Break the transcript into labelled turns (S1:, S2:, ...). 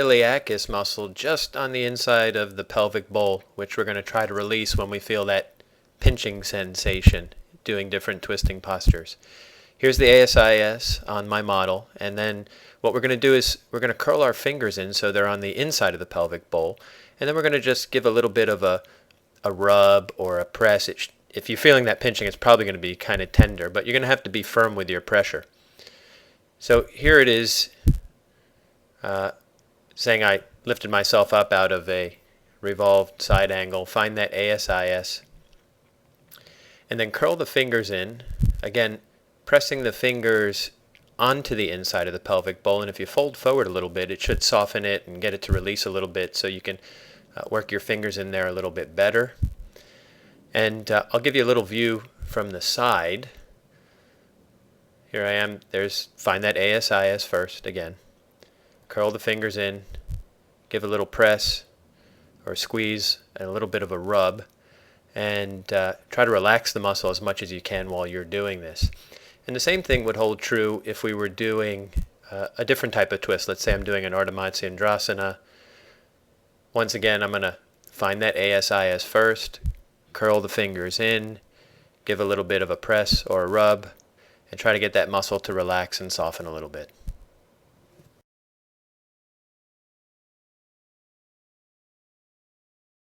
S1: iliacus muscle just on the inside of the pelvic bowl, which we're going to try to release when we feel that pinching sensation doing different twisting postures. Here's the ASIS on my model, and then what we're going to do is we're going to curl our fingers in so they're on the inside of the pelvic bowl, and then we're going to just give a little bit of a rub or a press. If you're feeling that pinching, it's probably going to be kind of tender, but you're going to have to be firm with your pressure. So here it is, saying I lifted myself up out of a revolved side angle. Find that ASIS, and then curl the fingers in, again pressing the fingers onto the inside of the pelvic bowl, and if you fold forward a little bit, it should soften it and get it to release a little bit so you can work your fingers in there a little bit better. And I'll give you a little view from the side. Here I am. Find that ASIS first again. Curl the fingers in, give a little press or squeeze and a little bit of a rub, and try to relax the muscle as much as you can while you're doing this. And the same thing would hold true if we were doing a different type of twist. Let's say I'm doing an Ardha Matsyendrasana. Once again, I'm going to find that ASIS first, curl the fingers in, give a little bit of a press or a rub, and try to get that muscle to relax and soften a little bit.